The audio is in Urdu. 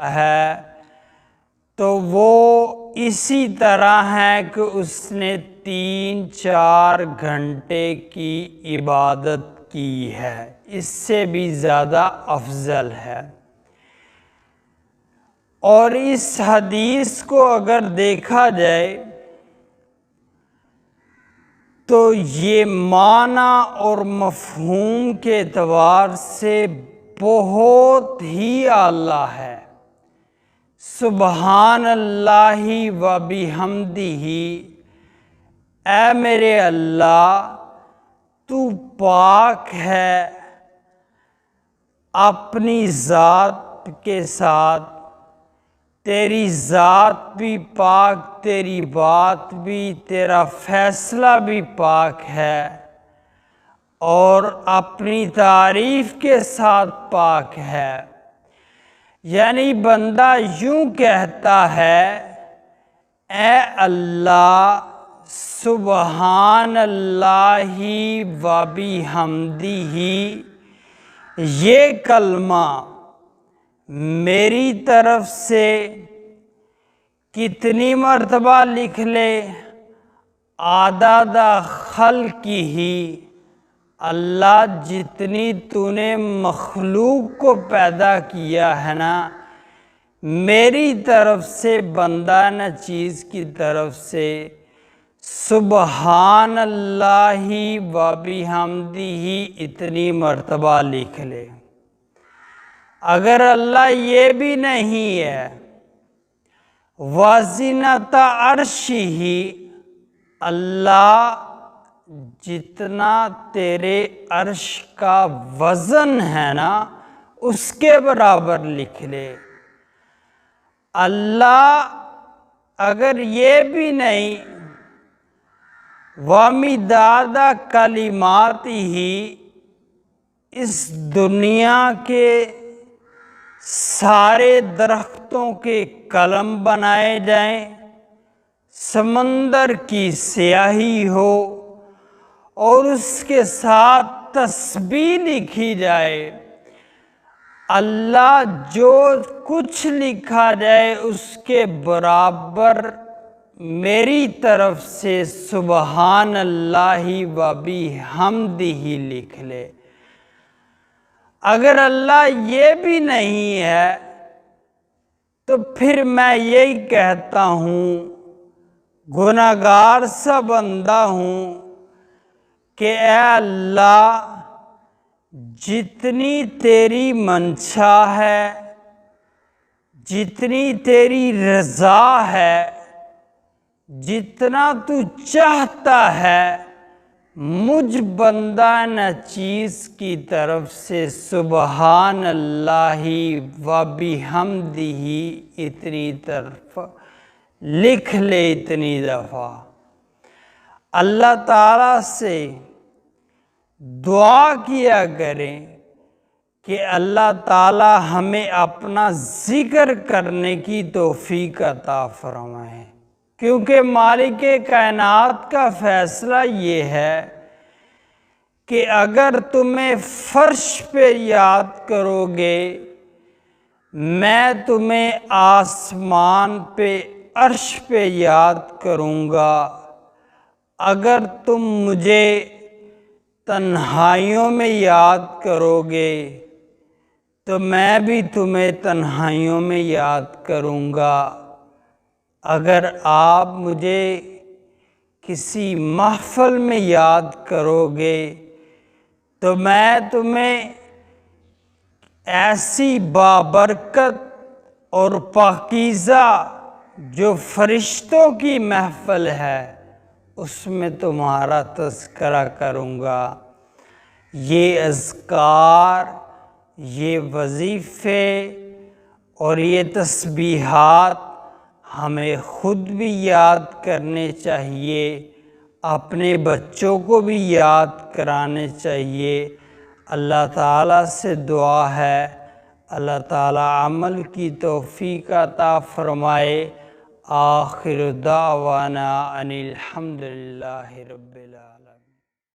ہے تو وہ اسی طرح ہے کہ اس نے 3-4 گھنٹے کی عبادت کی ہے، اس سے بھی زیادہ افضل ہے۔ اور اس حدیث کو اگر دیکھا جائے تو یہ معنی اور مفہوم کے اعتبار سے بہت ہی اعلیٰ ہے۔ سبحان اللہ و بحمدہ، اے میرے اللہ تو پاک ہے اپنی ذات کے ساتھ، تیری ذات بھی پاک، تیری بات بھی، تیرا فیصلہ بھی پاک ہے، اور اپنی تعریف کے ساتھ پاک ہے۔ یعنی بندہ یوں کہتا ہے، اے اللہ سبحان اللہ و بحمدہ، یہ کلمہ میری طرف سے کتنی مرتبہ لکھ لے؟ عدد خلقہ، اللہ جتنی تو نے مخلوق کو پیدا کیا ہے نا، میری طرف سے بندہ نہ چیز کی طرف سے سبحان اللہ و بحمدہ اتنی مرتبہ لکھ لے۔ اگر اللہ یہ بھی نہیں ہے، وزنۃ عرشہ، اللہ جتنا تیرے عرش کا وزن ہے نا اس کے برابر لکھ لے۔ اللہ اگر یہ بھی نہیں، وَمِدَادَ کَلِمَاتِهِ، اس دنیا کے سارے درختوں کے قلم بنائے جائیں، سمندر کی سیاہی ہو اور اس کے ساتھ تسبیح لکھی جائے، اللہ جو کچھ لکھا جائے اس کے برابر میری طرف سے سبحان اللہ و بحمدہ لکھ لے۔ اگر اللہ یہ بھی نہیں ہے تو پھر میں یہی کہتا ہوں، گناہگار سا بندہ ہوں، کہ اے اللہ جتنی تیری منشا ہے، جتنی تیری رضا ہے، جتنا تو چاہتا ہے، مجھ بندہ نہ چیز کی طرف سے سبحان اللہ و بحمدہ اتنی طرف لکھ لے، اتنی دفعہ۔ اللہ تعالیٰ سے دعا کیا کریں کہ اللہ تعالیٰ ہمیں اپنا ذکر کرنے کی توفیق عطا فرمائے، کیونکہ مالک کائنات کا فیصلہ یہ ہے کہ اگر تمہیں فرش پہ یاد کرو گے، میں تمہیں آسمان پہ عرش پہ یاد کروں گا۔ اگر تم مجھے تنہائیوں میں یاد کرو گے تو میں بھی تمہیں تنہائیوں میں یاد کروں گا۔ اگر آپ مجھے کسی محفل میں یاد کرو گے تو میں تمہیں ایسی بابرکت اور پاکیزہ جو فرشتوں کی محفل ہے اس میں تمہارا تذکرہ کروں گا۔ یہ اذکار، یہ وظیفے اور یہ تسبیحات ہمیں خود بھی یاد کرنے چاہیے، اپنے بچوں کو بھی یاد کرانے چاہیے۔ اللہ تعالیٰ سے دعا ہے اللہ تعالیٰ عمل کی توفیق عطا فرمائے۔ آخر دعوانا ان الحمد للہ رب العالمین۔